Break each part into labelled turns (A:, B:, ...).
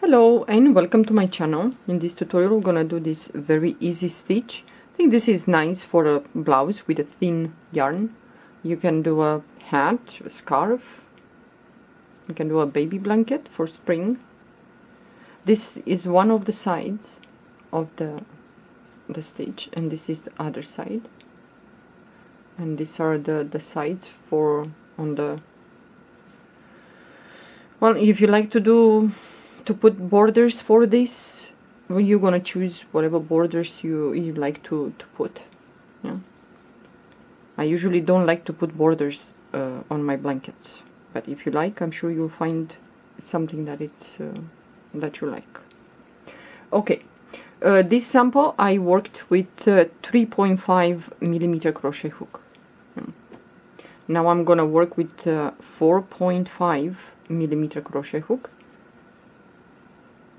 A: Hello and welcome to my channel. In this tutorial we're gonna do this very easy stitch. I think this is nice for a blouse with a thin yarn. You can do a hat, a scarf, you can do a baby blanket for spring. This is one of the sides of the stitch and this is the other side. And these are the sides for on the, well, if you like to put borders for this, well, you're gonna choose whatever borders you like to put. Yeah, I usually don't like to put borders on my blankets, but if you like, I'm sure you'll find something that it's that you like. Okay, this sample I worked with 3.5mm crochet hook. Now I'm gonna work with 4.5mm crochet hook.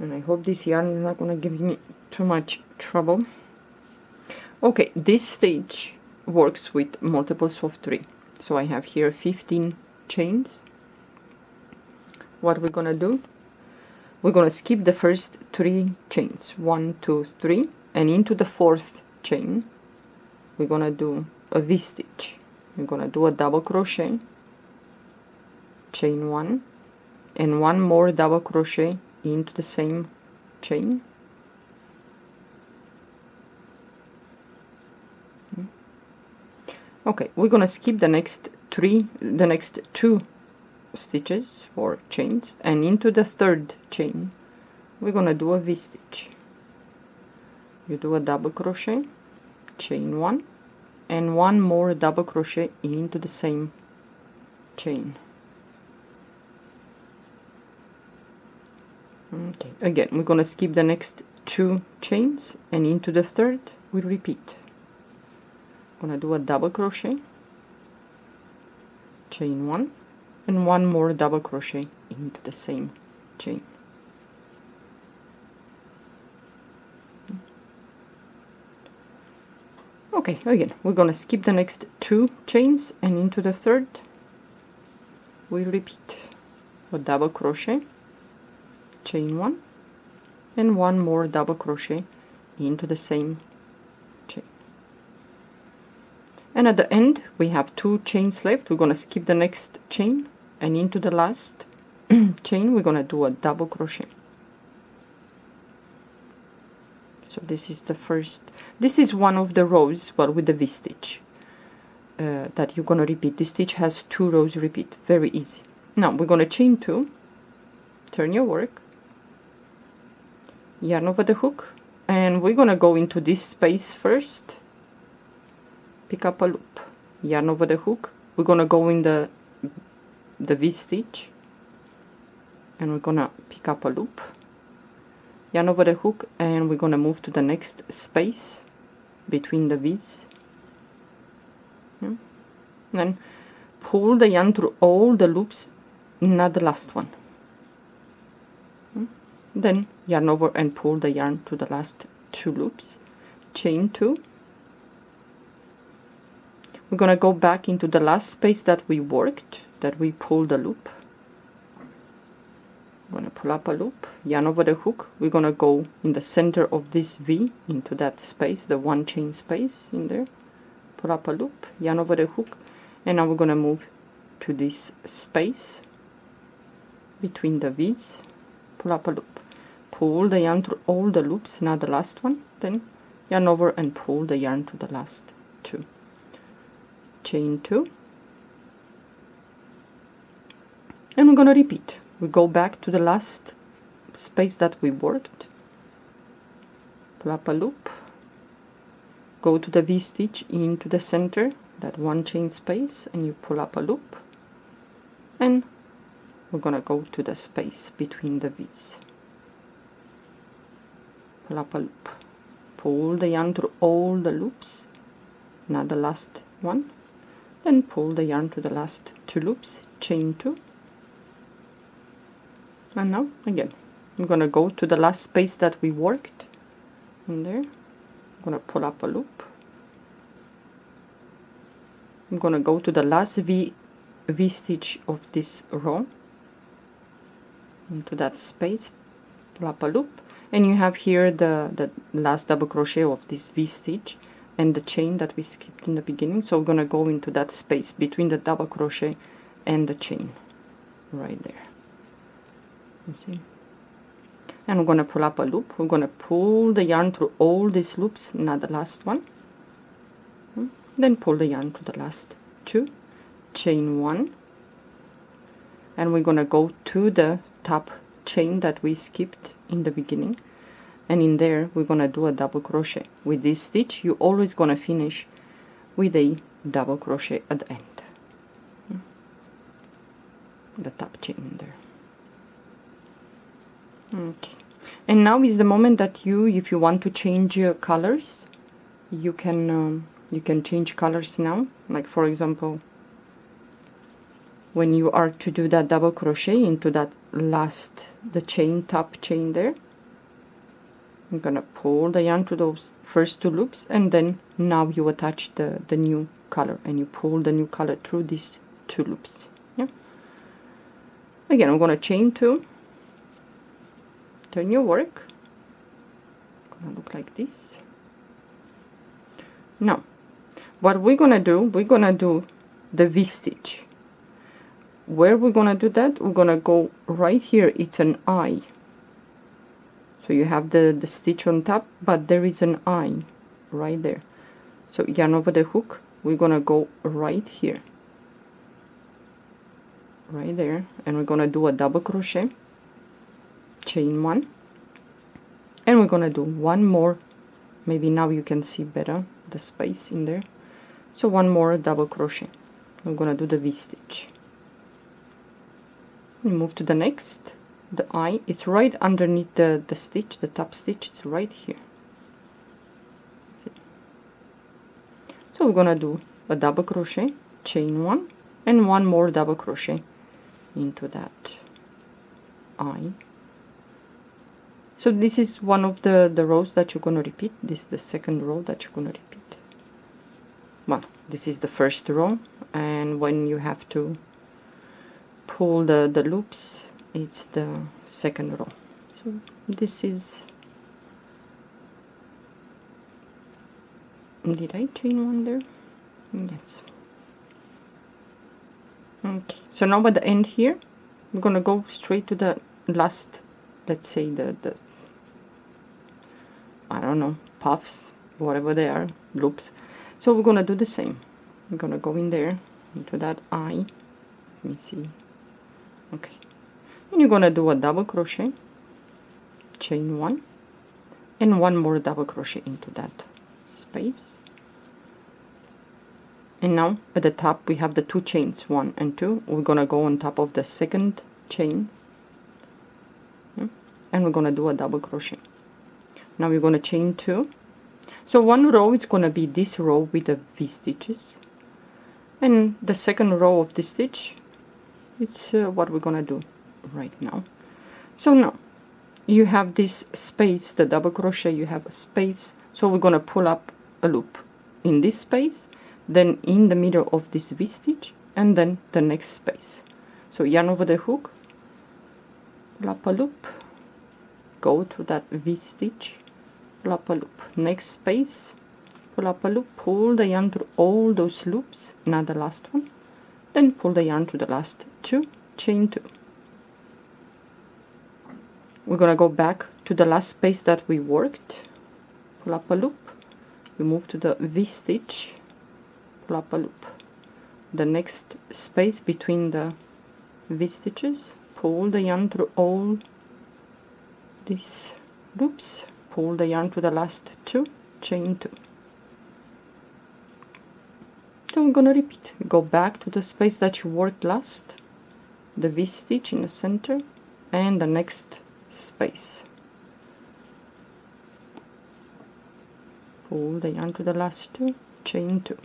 A: And I hope this yarn is not going to give me too much trouble. Okay, this stitch works with multiples of 3. So I have here 15 chains. What we're going to do, we're going to skip the first 3 chains. 1, 2, 3. And into the 4th chain, we're going to do a V-stitch. We're going to do a double crochet, chain 1, and 1 more double crochet into the same chain. Okay, we're gonna skip the next 2 stitches or chains, and into the 3rd chain we're gonna do a V-stitch. You do a double crochet, chain 1, and 1 more double crochet into the same chain. Okay, again we're gonna skip the next 2 chains, and into the 3rd we repeat. Gonna do a double crochet, chain 1, and 1 more double crochet into the same chain. Okay, again we're gonna skip the next 2 chains, and into the 3rd we repeat a double crochet, chain 1, and 1 more double crochet into the same chain. And at the end we have 2 chains left. We're going to skip the next chain, and into the last chain we're going to do a double crochet. So this is the first, this is one of the rows, well, with the V-stitch that you're going to repeat. This stitch has 2 rows repeat, very easy. Now we're going to chain 2, turn your work, yarn over the hook, and we're gonna go into this space first, pick up a loop, yarn over the hook, we're gonna go in the V-stitch, and we're gonna pick up a loop, yarn over the hook, and we're gonna move to the next space between the V's. Yeah. Then pull the yarn through all the loops, not the last one. Then yarn over and pull the yarn to the last 2 loops, chain 2. We're gonna go back into the last space that we worked, that we pulled the loop. I'm gonna pull up a loop, yarn over the hook. We're gonna go in the center of this V into that space, the 1 chain space in there, pull up a loop, yarn over the hook, and now we're gonna move to this space between the V's, pull up a loop, pull the yarn through all the loops, not the last one, then yarn over and pull the yarn to the last 2, chain 2, and we're gonna repeat. We go back to the last space that we worked, pull up a loop, go to the V-stitch into the center, that 1 chain space, and you pull up a loop, and we're gonna go to the space between the V's. Pull up a loop, pull the yarn through all the loops, not the last one, then pull the yarn to the last 2 loops, chain 2, and now again I'm gonna go to the last space that we worked in there. I'm gonna pull up a loop, I'm gonna go to the last V-stitch of this row, into that space, pull up a loop, and you have here the last double crochet of this V stitch and the chain that we skipped in the beginning. So we're gonna go into that space between the double crochet and the chain right there. You see? And we're gonna pull up a loop. We're gonna pull the yarn through all these loops, not the last one. Then pull the yarn to the last two, chain one, and we're gonna go to the top chain that we skipped in the beginning, and in there we're gonna do a double crochet. With this stitch you're always gonna finish with a double crochet at the end, the top chain there. Okay, and now is the moment that if you want to change your colors, you can change colors now. Like for example, when you are to do that double crochet into that last, the chain, top chain there, I'm gonna pull the yarn to those first two loops, and then now you attach the new color, and you pull the new color through these two loops. Yeah. Again, I'm gonna chain two, turn your work. It's gonna look like this. Now what we're gonna do the V stitch. Where we're gonna do that, we're gonna go right here. It's an eye, so you have the stitch on top, but there is an eye right there. So yarn over the hook, we're gonna go right here, right there, and we're gonna do a double crochet, chain one, and we're gonna do one more. Maybe now you can see better the space in there. So one more double crochet. I'm gonna do the V stitch. We move to the next. The eye is right underneath the stitch, the top stitch is right here. See? So we're gonna do a double crochet, chain one, and one more double crochet into that eye. So this is one of the rows that you're gonna repeat. This is the second row that you're gonna repeat. Well, this is the first row, and when you have to pull the loops, it's the second row. So this is, did I chain one there? Yes. Okay, so now at the end here, we're gonna go straight to the last, let's say the I don't know, puffs, whatever they are, loops. So we're gonna do the same. I'm gonna go in there into that eye. Let me see. Okay, and you're gonna do a double crochet, chain one, and one more double crochet into that space. And now at the top we have the two chains, 1 and 2. We're gonna go on top of the second chain, and we're gonna do a double crochet. Now we're gonna chain 2. So one row is gonna be this row with the V stitches, and the second row of the stitch, it's what we're gonna do right now. So now you have this space, the double crochet, you have a space, so we're gonna pull up a loop in this space, then in the middle of this V stitch, and then the next space. So yarn over the hook, pull up a loop, go to that V stitch, pull up a loop, next space, pull up a loop, pull the yarn through all those loops, not the last one, then pull the yarn to the last 2, chain 2. We're gonna go back to the last space that we worked, pull up a loop, we move to the V stitch, pull up a loop, the next space between the V stitches, pull the yarn through all these loops, pull the yarn to the last 2, chain 2. So we're gonna repeat. Go back to the space that you worked last, the V stitch in the center, and the next space. Pull the yarn to the last 2, chain 2.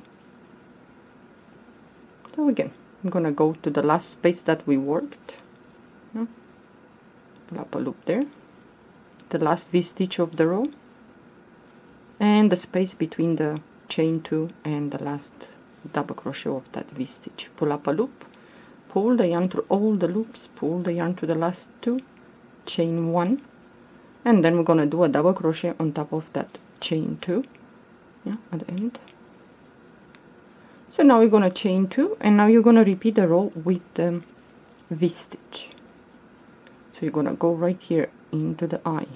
A: So again, I'm gonna go to the last space that we worked. Pull up a loop there, the last V stitch of the row, and the space between the chain 2 and the last double crochet of that V stitch. Pull up a loop, pull the yarn through all the loops, pull the yarn to the last 2, chain 1, and then we're gonna do a double crochet on top of that chain 2, yeah, at the end. So now we're gonna chain 2, and now you're gonna repeat the row with the V stitch. So you're gonna go right here into the eye,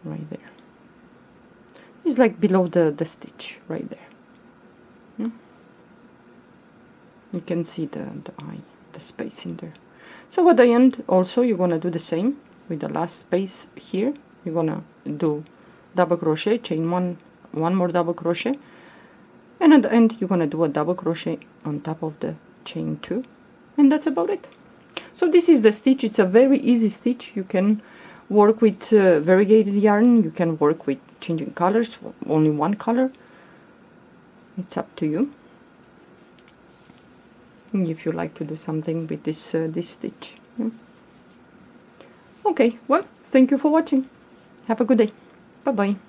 A: right there. It's like below the stitch, right there. Yeah. You can see the eye, the space in there. So at the end also you're gonna do the same with the last space here. You're gonna do double crochet, chain 1, one more double crochet, and at the end you're gonna do a double crochet on top of the chain 2, and that's about it. So this is the stitch. It's a very easy stitch. You can work with variegated yarn, you can work with changing colors, only one color, it's up to you, if you like to do something with this this stitch. Yeah. Okay, well, thank you for watching. Have a good day. Bye bye.